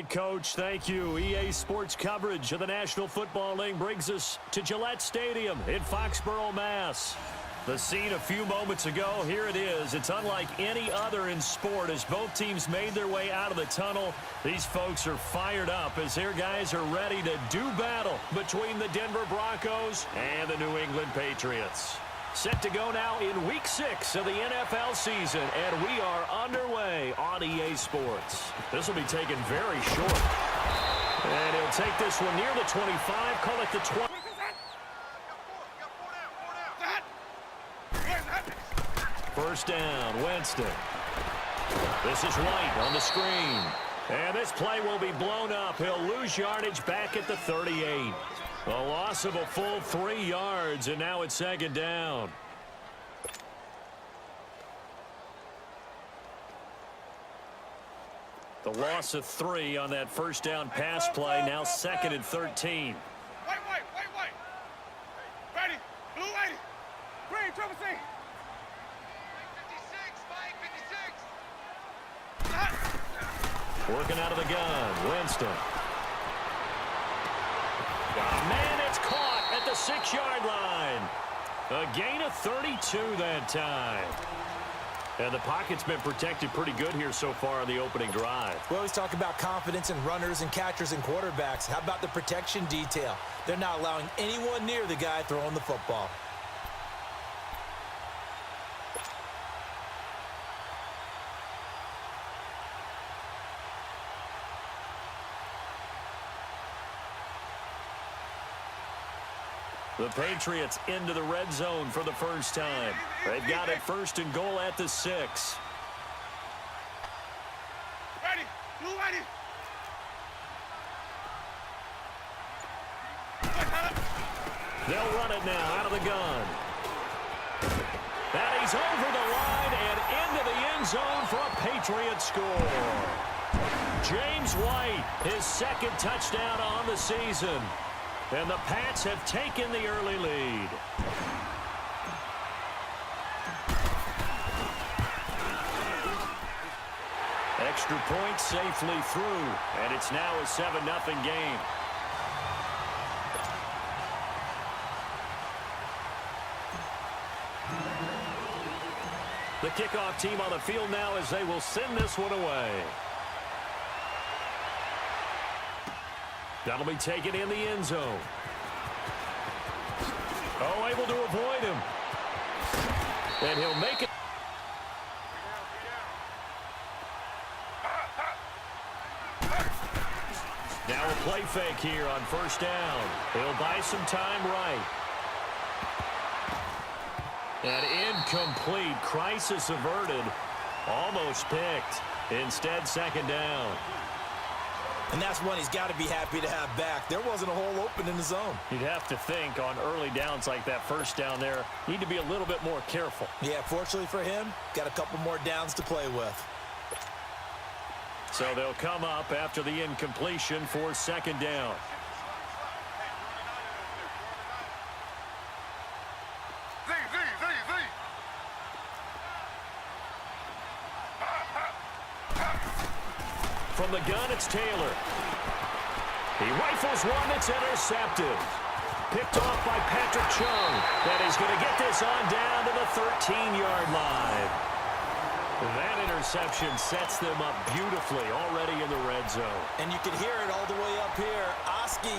right, Coach. Thank you. EA Sports coverage of the National Football League brings us to Gillette Stadium in Foxborough, Mass. The scene a few moments ago, here it is. It's unlike any other in sport as both teams made their way out of the tunnel. These folks are fired up as their guys are ready to do battle between the Denver Broncos and the New England Patriots. Set to go now in Week 6 of the NFL season, and we are underway on EA Sports. This will be taken very short. And he'll take this one near the 25, call it the 20. First down, Winston. This is White on the screen. And this play will be blown up. He'll lose yardage back at the 38. A loss of a full 3 yards, and now it's second down. The loss of 3 on that first down pass play, now second and 13. Wait. Ready, blue lady. Green, triple C. 56. Working out of the gun, Winston. Oh, man, it's caught at the 6-yard line. A gain of 32 that time. And the pocket's been protected pretty good here so far on the opening drive. We always talk about confidence in runners and catchers and quarterbacks. How about the protection detail? They're not allowing anyone near the guy throwing the football. The Patriots into the red zone for the first time. They've got it first and goal at the 6. Ready, blue lady. They'll run it now out of the gun. And he's over the line and into the end zone for a Patriots score. James White, his second touchdown on the season. And the Pats have taken the early lead. Extra point safely through, and it's now a 7-0 game. The kickoff team on the field now as they will send this one away. That'll be taken in the end zone. Oh, able to avoid him. And he'll make it. Now a play fake here on first down. He'll buy some time right. And incomplete. Crisis averted. Almost picked. Instead, second down. And that's one he's got to be happy to have back. There wasn't a hole open in the zone. You'd have to think on early downs like that first down there, need to be a little bit more careful. Yeah, fortunately for him, got a couple more downs to play with. So they'll come up after the incompletion for second down. From the gun, it's Taylor. He rifles one that's intercepted. Picked off by Patrick Chung. And he's going to get this on down to the 13-yard line. That interception sets them up beautifully already in the red zone. And you can hear it all the way up here. Oski,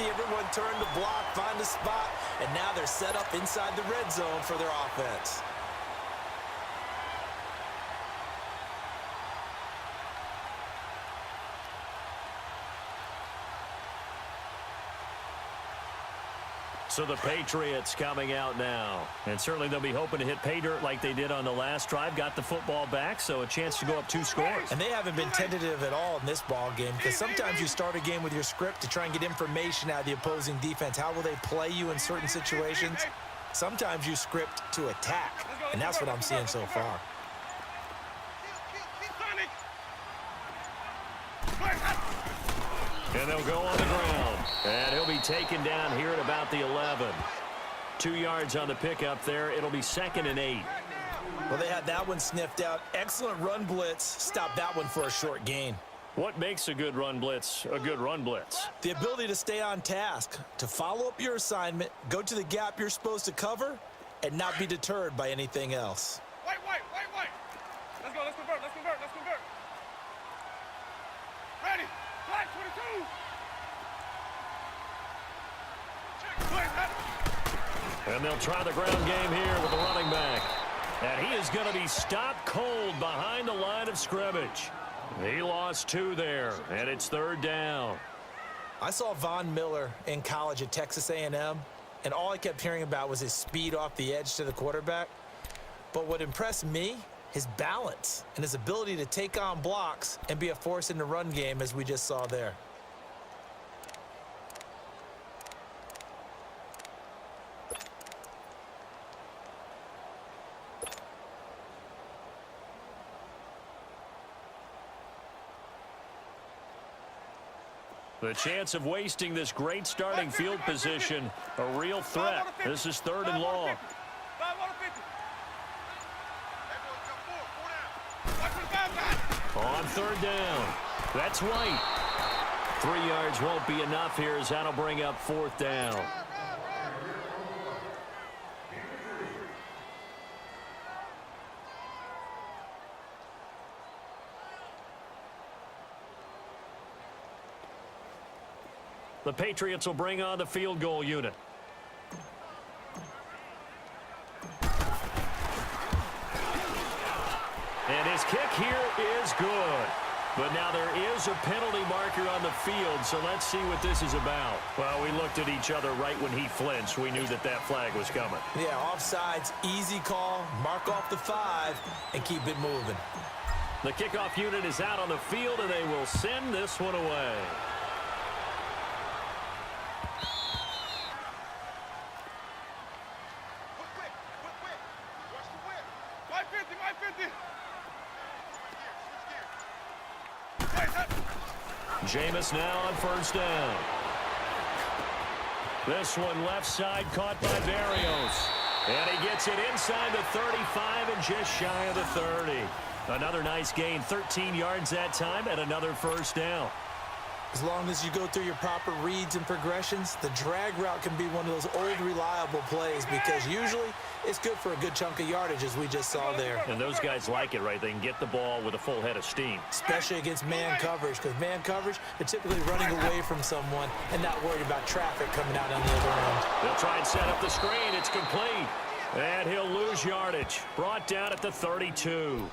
everyone turned to block, find a spot, and now they're set up inside the red zone for their offense. So the Patriots coming out now. And certainly they'll be hoping to hit pay dirt like they did on the last drive. Got the football back, so a chance to go up 2 scores. And they haven't been tentative at all in this ball game because sometimes you start a game with your script to try and get information out of the opposing defense. How will they play you in certain situations? Sometimes you script to attack, and that's what I'm seeing so far. And they'll go on the ground. And he'll be taken down here at about the 11. 2 yards on the pickup there. It'll be 2nd and 8. Well, they had that one sniffed out. Excellent run blitz. Stopped that one for a short gain. What makes a good run blitz a good run blitz? The ability to stay on task, to follow up your assignment, go to the gap you're supposed to cover, and not be deterred by anything else. Wait. Let's go, let's convert. Ready, flag 22. And they'll try the ground game here with the running back. And he is going to be stopped cold behind the line of scrimmage. He lost 2 there, and it's 3rd down. I saw Von Miller in college at Texas A&M, and all I kept hearing about was his speed off the edge to the quarterback. But what impressed me, his balance and his ability to take on blocks and be a force in the run game, as we just saw there. The chance of wasting this great starting field position, a real threat. This is 3rd and long. 5 On 3rd down. That's White. 3 yards won't be enough here as that'll bring up 4th down. The Patriots will bring on the field goal unit. And his kick here is good. But now there is a penalty marker on the field, so let's see what this is about. Well, we looked at each other right when he flinched. We knew that that flag was coming. Yeah, offsides, easy call, mark off the 5, and keep it moving. The kickoff unit is out on the field, and they will send this one away. Jameis now on 1st down. This one left side caught by Barrios. And he gets it inside the 35 and just shy of the 30. Another nice gain, 13 yards that time, and another 1st down. As long as you go through your proper reads and progressions, the drag route can be one of those old reliable plays because usually it's good for a good chunk of yardage, as we just saw there. And those guys like it, right? They can get the ball with a full head of steam. Especially against man coverage, because man coverage, they're typically running away from someone and not worried about traffic coming out on the other end. They'll try and set up the screen. It's complete. And he'll lose yardage. Brought down at the 32.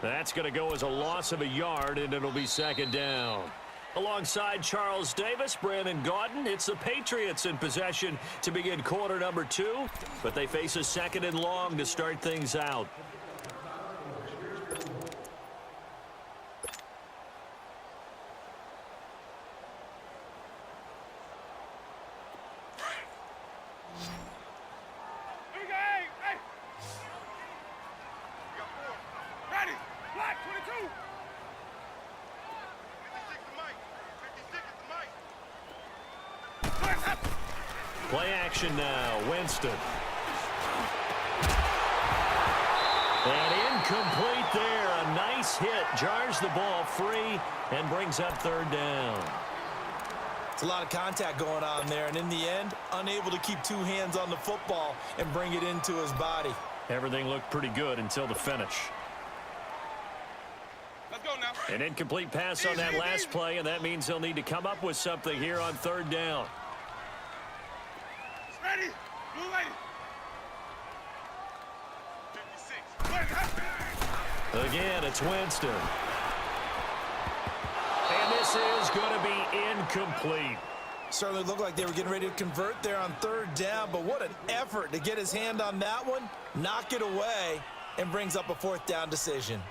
That's going to go as a loss of a yard, and it'll be 2nd down. Alongside Charles Davis, Brandon Gaudin, it's the Patriots in possession to begin quarter number 2, but they face a 2nd and long to start things out. Ready, flag 22. Play action now, Winston. And incomplete there. A nice hit. Jars the ball free and brings up 3rd down. It's a lot of contact going on there, and in the end, unable to keep 2 hands on the football and bring it into his body. Everything looked pretty good until the finish. Let's go now. An incomplete pass on that last play, and that means they'll need to come up with something here on 3rd down. Ready, blue lady. 56. Again, it's Winston. And this is going to be incomplete. Certainly looked like they were getting ready to convert there on 3rd down, but what an effort to get his hand on that one, knock it away, and brings up a 4th down decision.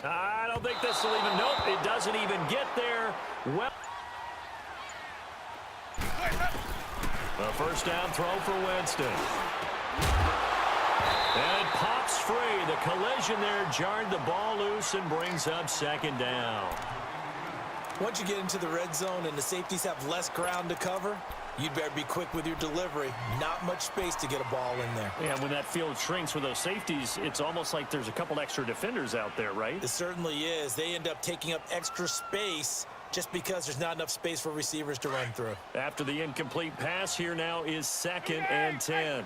I don't think this will even, nope, it doesn't even get there. Well, A first down throw for Winston. And it pops free. The collision there jarred the ball loose and brings up second down. Once you get into the red zone and the safeties have less ground to cover, you'd better be quick with your delivery. Not much space to get a ball in there. Yeah, when that field shrinks with those safeties, it's almost like there's a couple extra defenders out there, right? It certainly is. They end up taking up extra space just because there's not enough space for receivers to run through. After the incomplete pass, here now is 2nd and 10.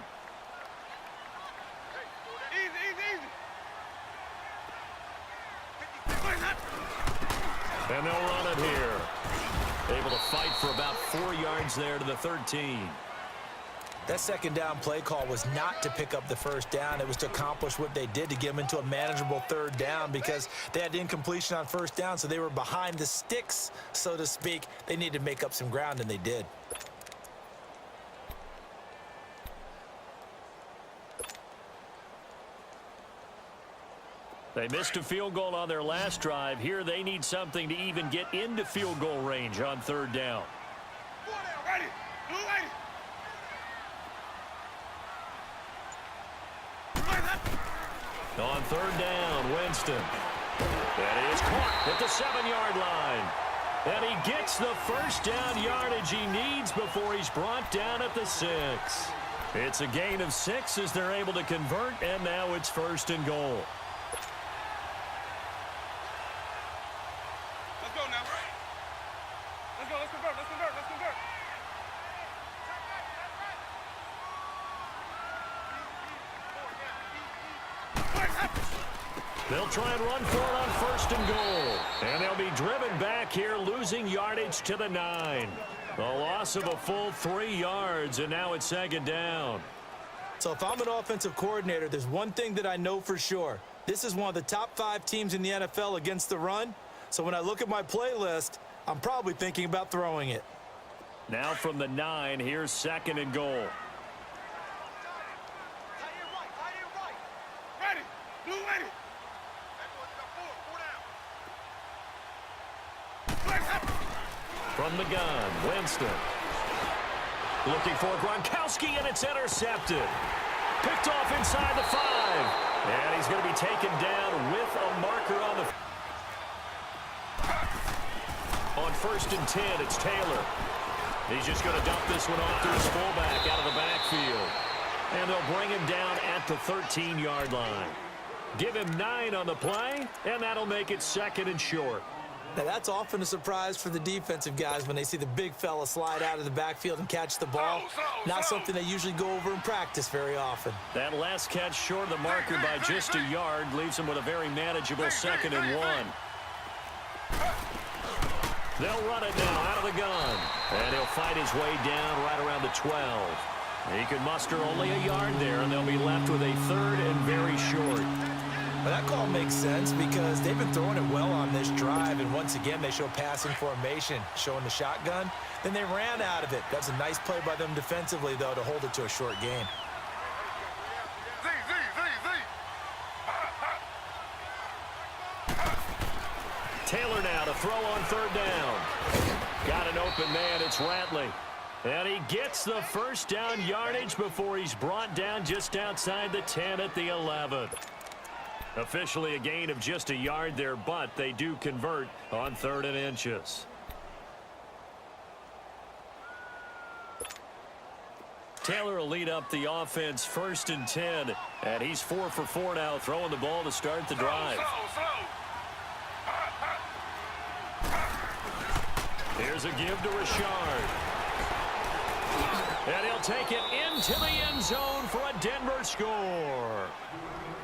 And they'll run it here. Able to fight for about 4 yards there to the 13. That second down play call was not to pick up the first down. It was to accomplish what they did, to get them into a manageable third down, because they had incompletion on first down, so they were behind the sticks, so to speak. They needed to make up some ground, and they did. They missed a field goal on their last drive. Here they need something to even get into field goal range on third down. Ready. On third down, Winston. That is caught at the 7-yard line. And he gets the first down yardage he needs before he's brought down at the 6. It's a gain of 6 as they're able to convert, and now it's 1st and goal. Let's go now. Let's go. Let's convert. They'll try and run for it on 1st and goal. And they'll be driven back here, losing yardage to the 9. A loss of a full 3 yards, and now it's 2nd down. So if I'm an offensive coordinator, there's one thing that I know for sure. This is one of the top 5 teams in the NFL against the run. So when I look at my playlist, I'm probably thinking about throwing it. Now from the 9, here's 2nd and goal. Ready. Blue ready. From the gun, Winston. Looking for Gronkowski, and it's intercepted. Picked off inside the 5. And he's going to be taken down with a marker on the... On 1st and 10, it's Taylor. He's just going to dump this one off to his fullback out of the backfield. And they'll bring him down at the 13-yard line. Give him 9 on the play, and that'll make it 2nd and short. Now, that's often a surprise for the defensive guys when they see the big fella slide out of the backfield and catch the ball. Not something they usually go over in practice very often. That last catch short of the marker by just a yard leaves him with a very manageable 2nd and 1. They'll run it now out of the gun. And he'll fight his way down right around the 12. He can muster only a yard there, and they'll be left with a 3rd and very short. Well, that call makes sense because they've been throwing it well on this drive, and once again they show passing formation, showing the shotgun. Then they ran out of it. That's a nice play by them defensively, though, to hold it to a short gain. Taylor now to throw on 3rd down. Got an open man, it's Ratley. And he gets the first down yardage before he's brought down just outside the 10 at the 11. Officially a gain of just a yard there, but they do convert on 3rd and inches. Taylor will lead up the offense 1st and 10, and he's 4 for 4 now, throwing the ball to start the drive. Here's a give to Richard. And he'll take it into the end zone for a Denver score.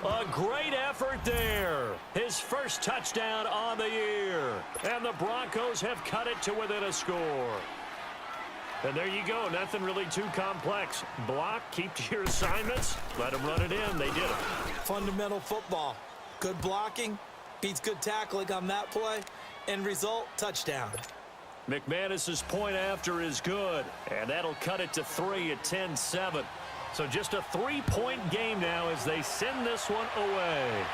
A great effort there. His first touchdown on the year. And the Broncos have cut it to within a score. And there you go. Nothing really too complex. Block, keep to your assignments, let them run it in. They did it. Fundamental football. Good blocking beats good tackling on that play. End result, touchdown. McManus's point after is good, and that'll cut it to 3 at 10-7. So just a 3-point game now as they send this one away.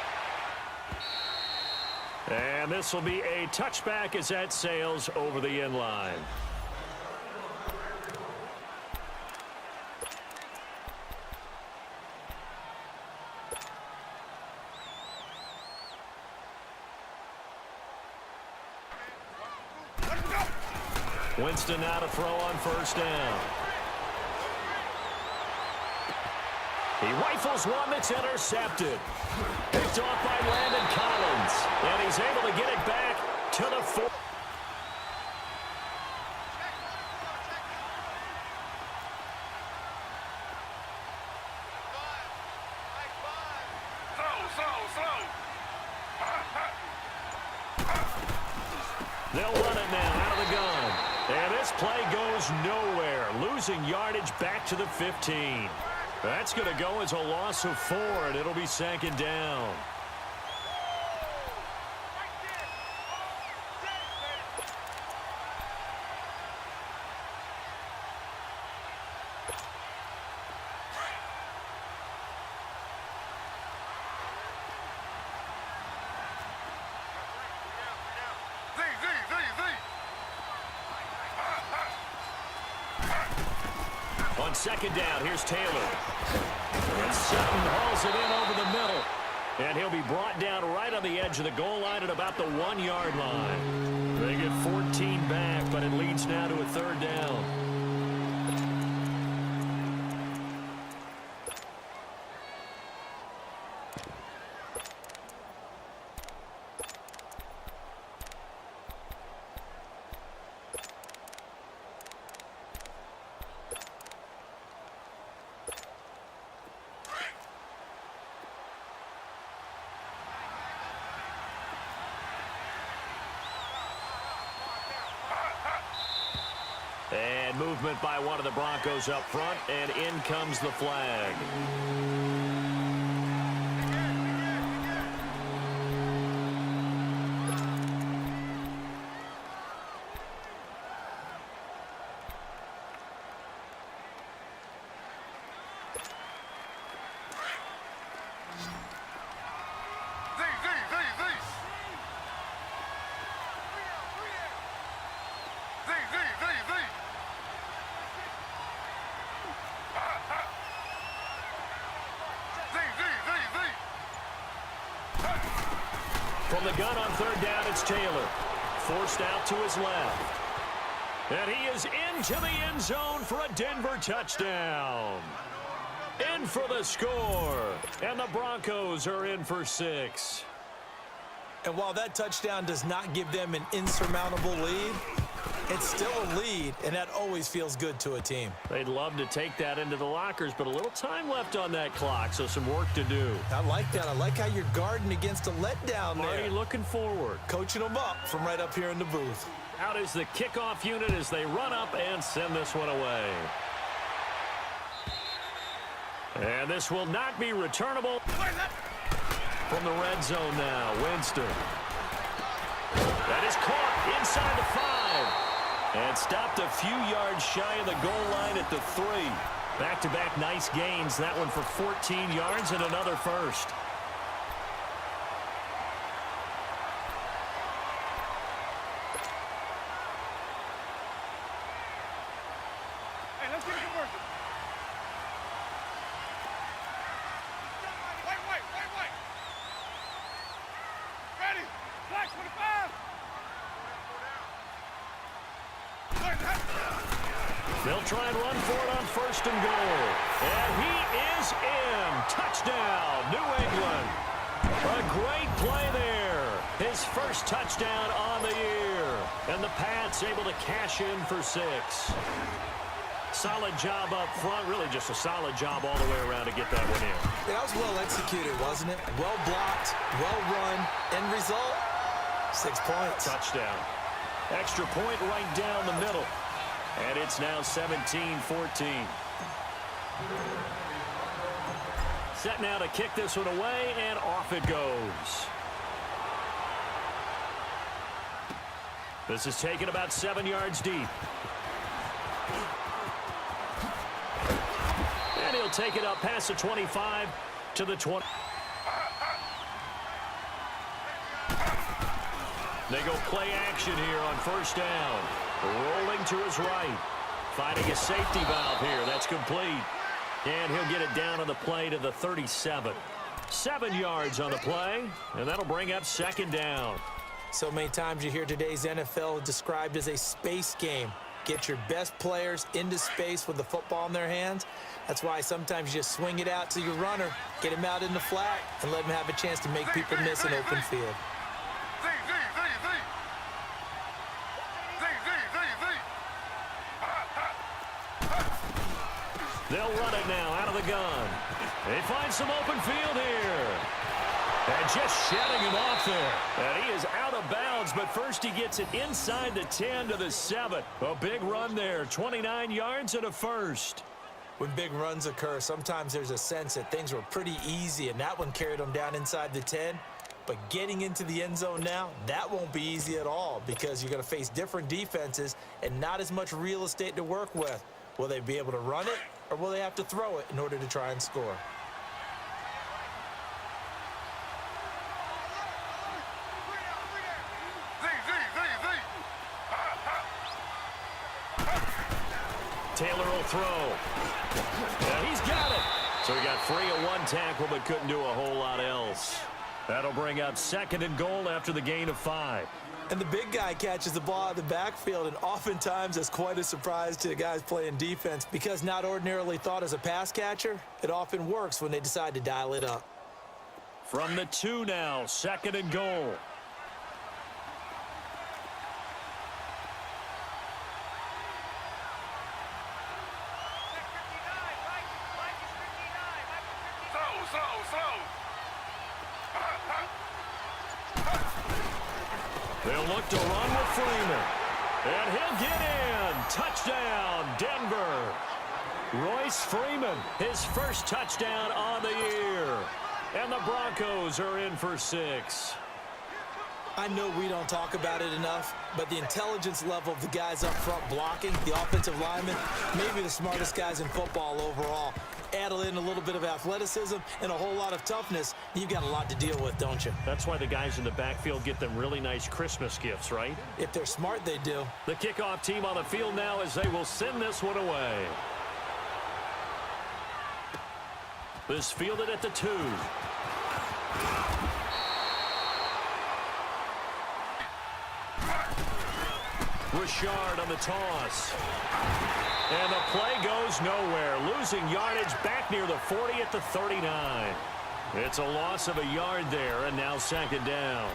And this will be a touchback as that sails over the end line. Winston now to throw on first down. He rifles one that's intercepted. Picked off by Landon Collins. And he's able to get it back to the 4. They'll run it now out of the gun. And this play goes nowhere. Losing yardage back to the 15. That's going to go as a loss of 4, and it'll be 2nd down. On 2nd down, here's Taylor. And Sutton hauls it in over the middle. And he'll be brought down right on the edge of the goal line at about the 1-yard line. They get 14 back, but it leads now to a 3rd down. And movement by one of the Broncos up front, and in comes the flag. From the gun on 3rd down, it's Taylor. Forced out to his left. And he is into the end zone for a Denver touchdown. In for the score. And the Broncos are in for 6. And while that touchdown does not give them an insurmountable lead, it's still a lead, and that always feels good to a team. They'd love to take that into the lockers, but a little time left on that clock, so some work to do. I like that. I like how you're guarding against a letdown there. Already looking forward. Coaching them up from right up here in the booth. Out is the kickoff unit as they run up and send this one away. And this will not be returnable. From the red zone now, Winston. That is caught inside the 5. And stopped a few yards shy of the goal line at the 3. Back-to-back nice gains. That one for 14 yards and another first. Hey, let's get a conversion. Wait. Ready. Flash 25. They'll try and run for it on 1st and goal. And he is in. Touchdown, New England. A great play there. His first touchdown on the year. And the Pats able to cash in for 6. Solid job up front. Really just a solid job all the way around to get that one in. That was well executed, wasn't it? Well blocked, well run. End result, 6 points. Touchdown. Extra point right down the middle. And it's now 17-14. Set now to kick this one away, and off it goes. This is taken about 7 yards deep. And he'll take it up past the 25 to the 20. They go play action here on 1st down. Rolling to his right. Finding a safety valve here. That's complete. And he'll get it down on the play to the 37. 7 yards on the play, and that'll bring up 2nd down. So many times you hear today's NFL described as a space game. Get your best players into space with the football in their hands. That's why sometimes you just swing it out to your runner, get him out in the flat, and let him have a chance to make people miss an open field. They'll run it now out of the gun. They find some open field here. And just shedding him off there. And he is out of bounds, but first he gets it inside the 10 to the 7. A big run there, 29 yards and a first. When big runs occur, sometimes there's a sense that things were pretty easy, and that one carried them down inside the 10. But getting into the end zone now, that won't be easy at all because you're going to face different defenses and not as much real estate to work with. Will they be able to run it, or will they have to throw it in order to try and score? Taylor will throw. And he's got it. So he got free of one tackle but couldn't do a whole lot else. That'll bring up 2nd and goal after the gain of 5. And the big guy catches the ball out of the backfield, and oftentimes it's quite a surprise to the guys playing defense because not ordinarily thought as a pass catcher, it often works when they decide to dial it up. From the 2 now, 2nd and goal. They'll look to run with Freeman. And he'll get in. Touchdown, Denver. Royce Freeman, his first touchdown on the year. And the Broncos are in for 6. I know we don't talk about it enough, but the intelligence level of the guys up front blocking, the offensive linemen, maybe the smartest guys in football overall. Add in a little bit of athleticism and a whole lot of toughness, you've got a lot to deal with, don't you? That's why the guys in the backfield get them really nice Christmas gifts, right? If they're smart, they do. The kickoff team on the field now as they will send this one away. This fielded at the 2. Richard on the toss. And the play goes nowhere. Losing yardage back near the 40 at the 39. It's a loss of a yard there, and now 2nd down.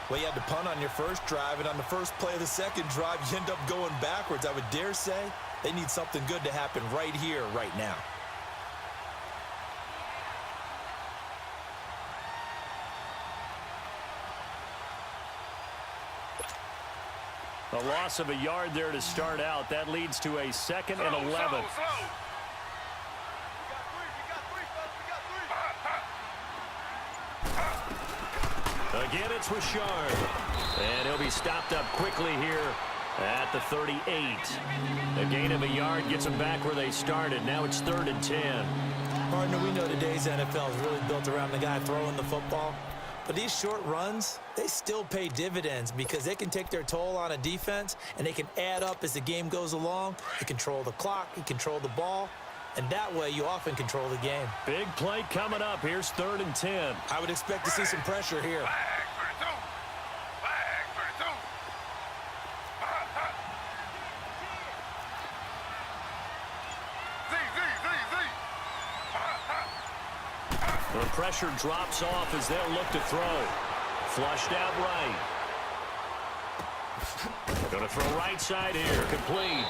Well, you had to punt on your first drive, and on the first play of the second drive, you end up going backwards. I would dare say they need something good to happen right here, right now. A loss of a yard there to start out. That leads to a 2nd and 11. Again, it's Richard. And he'll be stopped up quickly here at the 38. A gain of a yard gets them back where they started. Now it's 3rd and 10. Partner, we know today's NFL is really built around the guy throwing the football. But these short runs, they still pay dividends because they can take their toll on a defense and they can add up as the game goes along. You control the clock, you control the ball, and that way you often control the game. Big play coming up. Here's 3rd and 10. I would expect to see some pressure here. The pressure drops off as they'll look to throw. Flushed out right. Going to throw right side here. Complete.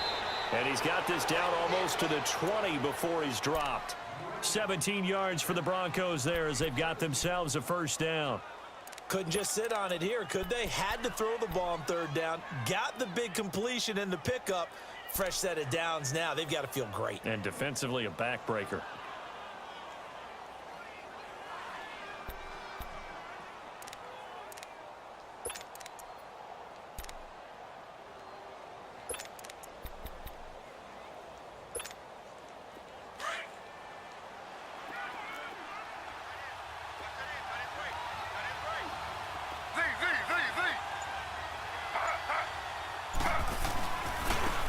And he's got this down almost to the 20 before he's dropped. 17 yards for the Broncos there as they've got themselves a 1st down. Couldn't just sit on it here, could they? Had to throw the ball on 3rd down. Got the big completion in the pickup. Fresh set of downs now. They've got to feel great. And defensively a backbreaker.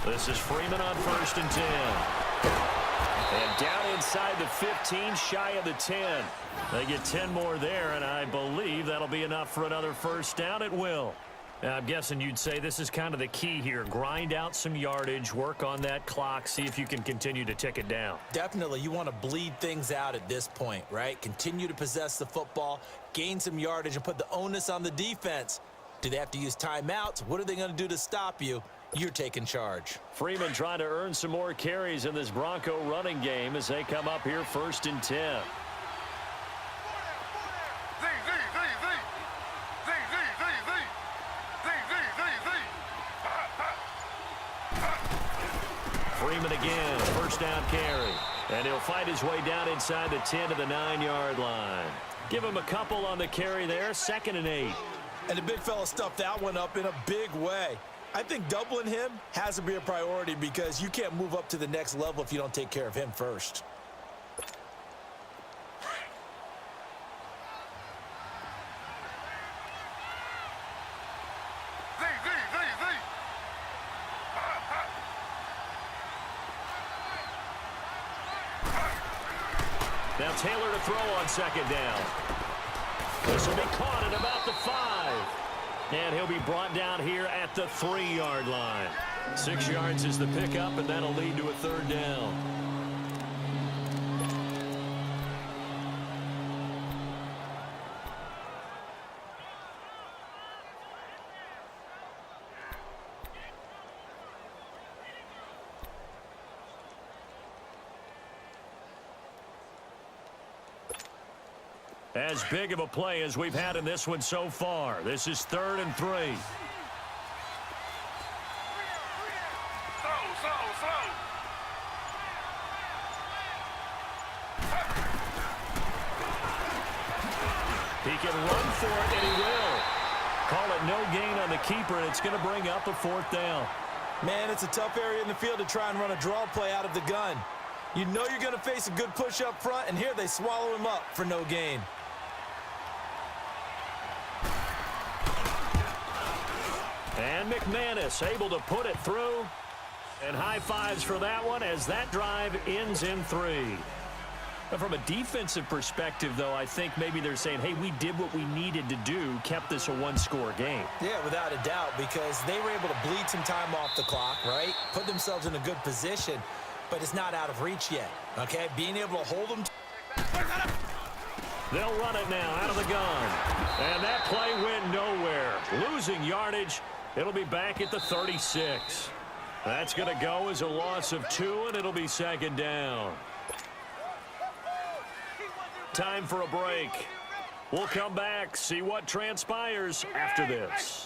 This is Freeman on 1st and 10. And down inside the 15, shy of the 10. They get 10 more there, and I believe that'll be enough for another 1st down. It will. I'm guessing you'd say this is kind of the key here. Grind out some yardage, work on that clock, see if you can continue to tick it down. Definitely, you want to bleed things out at this point, right? Continue to possess the football, gain some yardage, and put the onus on the defense. Do they have to use timeouts? What are they going to do to stop you? You're taking charge. Freeman trying to earn some more carries in this Bronco running game as they come up here 1st and 10. Freeman again, 1st down carry. And he'll fight his way down inside the 10 to the 9-yard line. Give him a couple on the carry there, 2nd and 8. And the big fella stuffed that one up in a big way. I think doubling him has to be a priority because you can't move up to the next level if you don't take care of him first. Now Taylor to throw on 2nd down. This will be caught at about the 5. And he'll be brought down here at the 3-yard line. 6 yards is the pickup, and that'll lead to a 3rd down. As big of a play as we've had in this one so far. This is 3rd and 3. He can run for it, and he will. Call it no gain on the keeper, and it's going to bring up a 4th down. Man, it's a tough area in the field to try and run a draw play out of the gun. You know you're going to face a good push up front, and here they swallow him up for no gain. And McManus able to put it through. And high fives for that one as that drive ends in 3. But from a defensive perspective, though, I think maybe they're saying, hey, we did what we needed to do, kept this a 1-score game. Yeah, without a doubt, because they were able to bleed some time off the clock, right? Put themselves in a good position, but it's not out of reach yet, okay? Being able to hold them. They'll run it now out of the gun. And that play went nowhere. Losing yardage. It'll be back at the 36. That's going to go as a loss of 2, and it'll be 2nd down. Time for a break. We'll come back, see what transpires after this.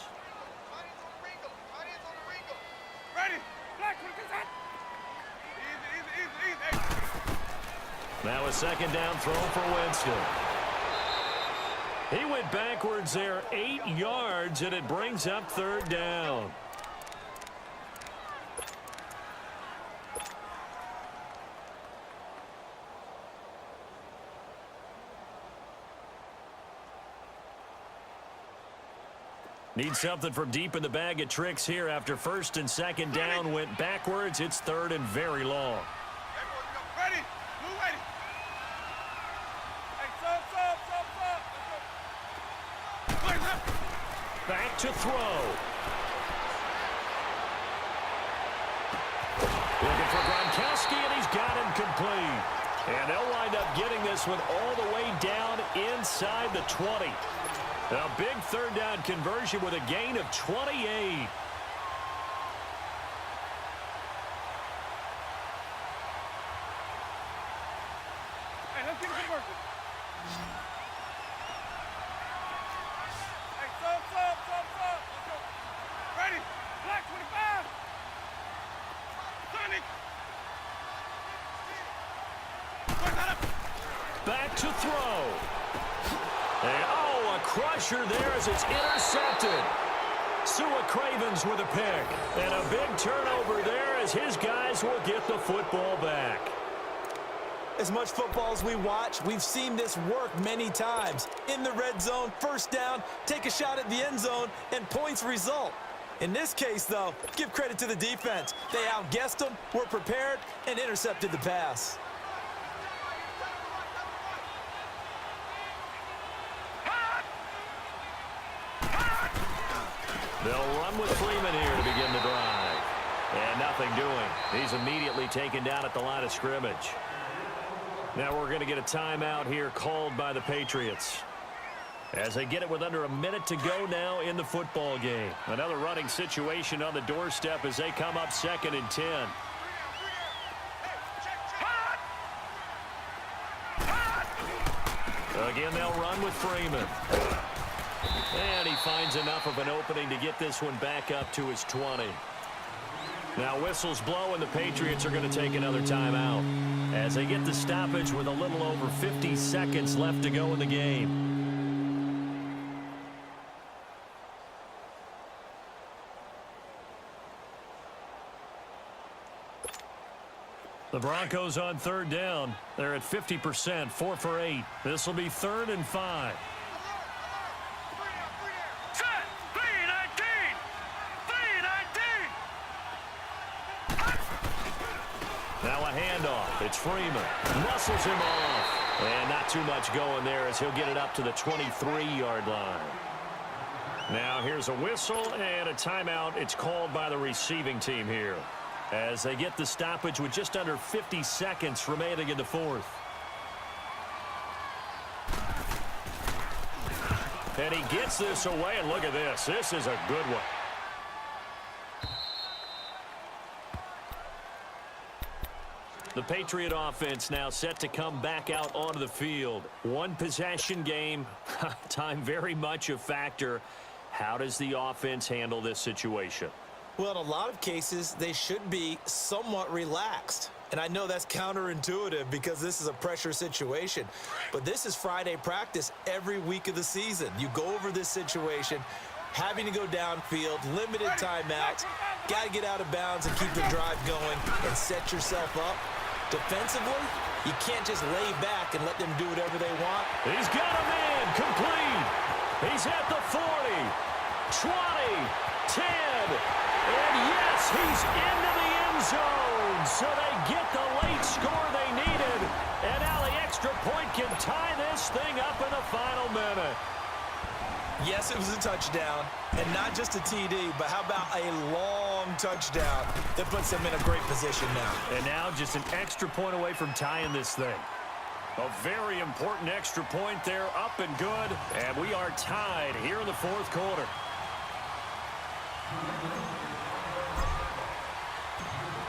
Now a 2nd down throw for Winston. He went backwards there 8 yards, and it brings up 3rd down. Need something from deep in the bag of tricks here after 1st and 2nd down went backwards. It's 3rd and very long. Ready? Move ready. Hey, Back to throw. Looking for Gronkowski, and he's got him complete. And they'll wind up getting this one all the way down inside the 20. A big 3rd down conversion with a gain of 28. Hey, let's get a conversion. Hey, sub. Ready? Black 25. Sonic. Back to throw. And, a crusher there as it's intercepted. Sua Cravens with a pick. And a big turnover there as his guys will get the football back. As much football as we watch, we've seen this work many times. In the red zone, 1st down, take a shot at the end zone, and points result. In this case, though, give credit to the defense. They outguessed them, were prepared, and intercepted the pass. They'll run with Freeman here to begin the drive. And nothing doing. He's immediately taken down at the line of scrimmage. Now we're going to get a timeout here called by the Patriots, as they get it with under a minute to go now in the football game. Another running situation on the doorstep as they come up 2nd and 10. Again, they'll run with Freeman. And he finds enough of an opening to get this one back up to his 20. Now whistles blow and the Patriots are going to take another timeout as they get the stoppage with a little over 50 seconds left to go in the game. The Broncos on 3rd down. They're at 50%, 4 for 8. This will be 3rd and 5. Now a handoff. It's Freeman. Muscles him off. And not too much going there as he'll get it up to the 23-yard line. Now here's a whistle and a timeout. It's called by the receiving team here, as they get the stoppage with just under 50 seconds remaining in the 4th. And he gets this away, and look at this. This is a good one. The Patriot offense now set to come back out onto the field. One possession game. Time very much a factor. How does the offense handle this situation? Well, in a lot of cases, they should be somewhat relaxed. And I know that's counterintuitive because this is a pressure situation. But this is Friday practice every week of the season. You go over this situation, having to go downfield, limited timeouts, got to get out of bounds and keep the drive going and set yourself up. Defensively, you can't just lay back and let them do whatever they want. He's got a man complete. He's at the 40, 20, 10. And yes, he's into the end zone. So they get the late score they needed. And now the extra point can tie this thing up in the final minute. Yes, it was a touchdown. And not just a TD, but how about a long touchdown that puts them in a great position now. And now just an extra point away from tying this thing. A very important extra point there, up and good. And we are tied here in the 4th quarter.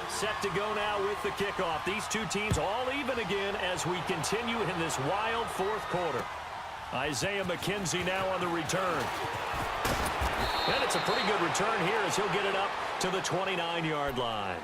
Set to go now with the kickoff. These two teams all even again as we continue in this wild 4th quarter. Isaiah McKenzie now on the return. And it's a pretty good return here as he'll get it up to the 29-yard line.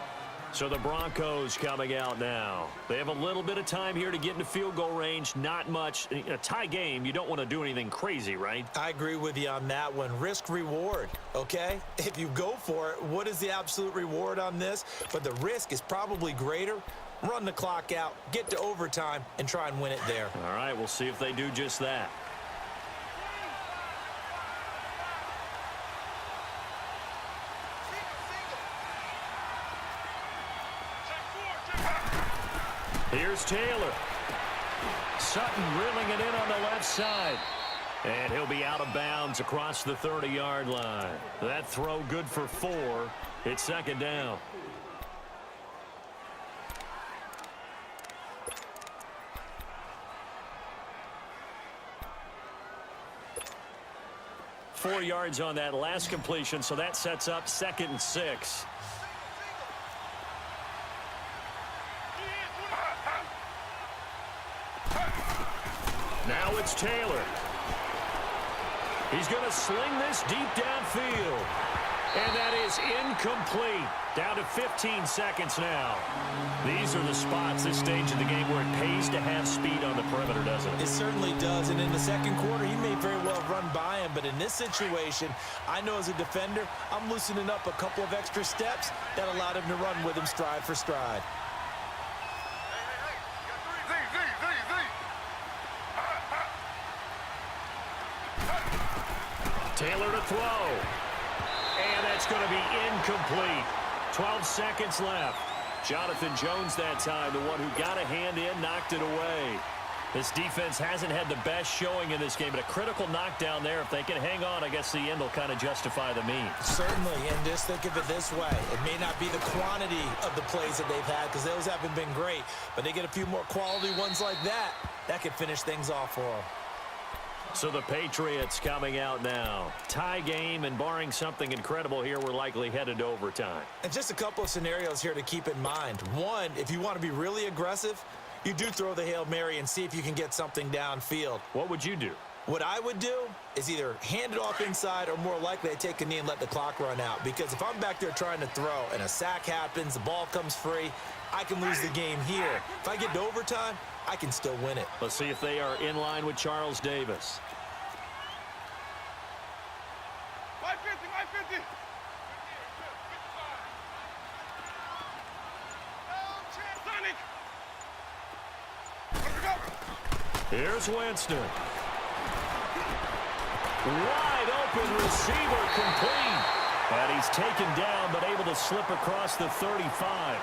So the Broncos coming out now. They have a little bit of time here to get into field goal range. Not much. A tie game, you don't want to do anything crazy, right? I agree with you on that one. Risk reward, okay? If you go for it, what is the absolute reward on this? But the risk is probably greater. Run the clock out, get to overtime, and try and win it there. All right, we'll see if they do just that. Here's Taylor. Sutton reeling it in on the left side. And he'll be out of bounds across the 30-yard line. That throw good for 4. It's 2nd down. Four yards on that last completion, so that sets up 2nd and 6. Now it's Taylor. He's going to sling this deep downfield. And that is incomplete. Down to 15 seconds now. These are the spots, this stage of the game, where it pays to have speed on the perimeter, doesn't it? It certainly does. And in the 2nd quarter, he may very well run by him. But in this situation, I know as a defender, I'm loosening up a couple of extra steps that allowed him to run with him stride for stride. Taylor to throw. And that's going to be incomplete. 12 seconds left. Jonathan Jones that time, the one who got a hand in, knocked it away. This defense hasn't had the best showing in this game, but a critical knockdown there. If they can hang on, I guess the end will kind of justify the means. Certainly, and just think of it this way. It may not be the quantity of the plays that they've had because those haven't been great, but they get a few more quality ones like that. That could finish things off for them. So the Patriots coming out now. Tie game, and barring something incredible here, we're likely headed to overtime. And just a couple of scenarios here to keep in mind. One, if you want to be really aggressive, you do throw the Hail Mary and see if you can get something downfield. What would you do? What I would do is either hand it off inside or more likely I take a knee and let the clock run out. Because if I'm back there trying to throw and a sack happens, the ball comes free, I can lose the game here. If I get to overtime, I can still win it. Let's see if they are in line with Charles Davis. 550, 550. Sonic. Here's Winston. Wide open receiver complete. And he's taken down but able to slip across the 35.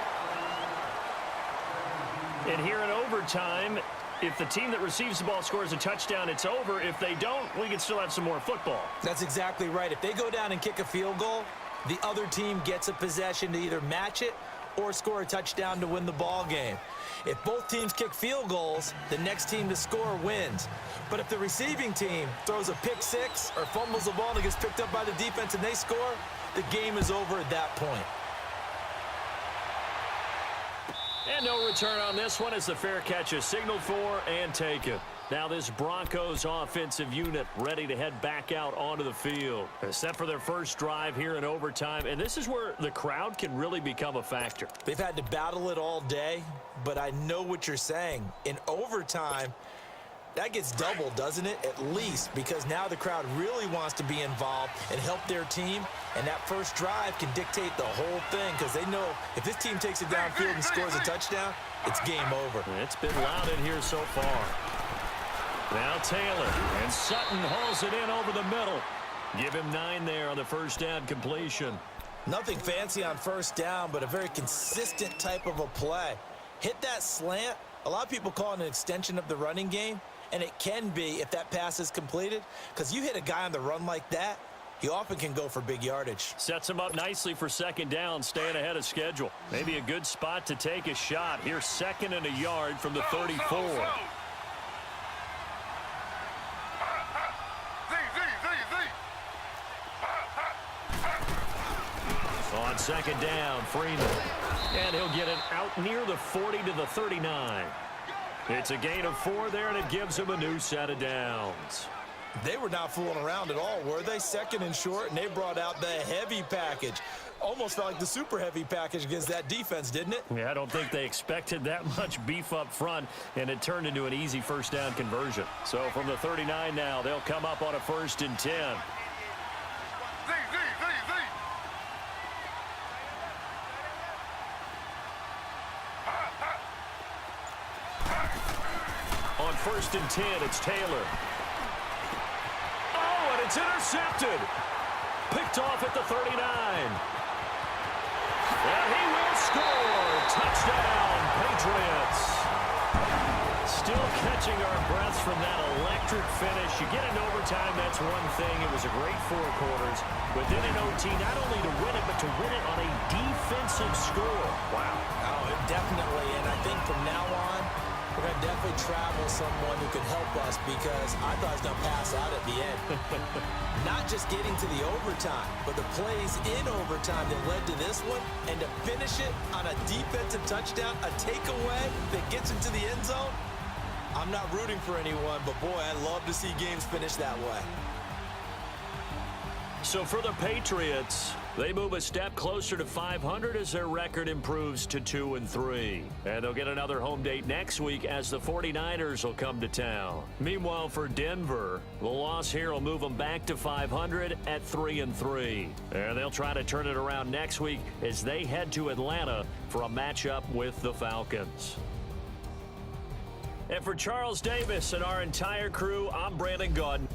And here in overtime, if the team that receives the ball scores a touchdown, it's over. If they don't, we can still have some more football. That's exactly right. If they go down and kick a field goal, the other team gets a possession to either match it or score a touchdown to win the ball game. If both teams kick field goals, the next team to score wins. But if the receiving team throws a pick six or fumbles the ball and it gets picked up by the defense and they score, the game is over at that point. And no return on this one as the fair catch is signaled for and taken. Now this Broncos offensive unit ready to head back out onto the field. Set for their first drive here in overtime. And this is where the crowd can really become a factor. They've had to battle it all day, but I know what you're saying. In overtime, that gets doubled, doesn't it? At least, because now the crowd really wants to be involved and help their team. And that first drive can dictate the whole thing because they know if this team takes it downfield and scores a touchdown, it's game over. It's been loud in here so far. Now Taylor, and Sutton hauls it in over the middle. Give him 9 there on the first down completion. Nothing fancy on first down, but a very consistent type of a play. Hit that slant. A lot of people call it an extension of the running game, and it can be if that pass is completed, because you hit a guy on the run like that, he often can go for big yardage. Sets him up nicely for second down, staying ahead of schedule. Maybe a good spot to take a shot. Here's 2nd and a yard from the 34. On second down, Freeman. And he'll get it out near the 40 to the 39. It's a gain of 4 there, and it gives him a new set of downs. They were not fooling around at all, were they? 2nd and short, and they brought out the heavy package. Almost felt like the super heavy package against that defense, didn't it? Yeah, I don't think they expected that much beef up front, and it turned into an easy first down conversion. So from the 39 now, they'll come up on a 1st and 10. On 1st and 10, it's Taylor. Oh, and it's intercepted. Picked off at the 39. And he will score. Touchdown, Patriots. Still catching our breaths from that electric finish. You get into overtime, that's one thing. It was a great 4 quarters. But then in OT, not only to win it, but to win it on a defensive score. Wow. Oh, definitely. And I think from now on, we're going to definitely travel someone who can help us because I thought I was going to pass out at the end. Not just getting to the overtime, but the plays in overtime that led to this one, and to finish it on a defensive touchdown, a takeaway that gets into the end zone. I'm not rooting for anyone, but boy, I'd love to see games finish that way. So for the Patriots, they move a step closer to 500 as their record improves to 2-3. And they'll get another home date next week as the 49ers will come to town. Meanwhile, for Denver, the loss here will move them back to 500 at 3-3. And they'll try to turn it around next week as they head to Atlanta for a matchup with the Falcons. And for Charles Davis and our entire crew, I'm Brandon Gaudin.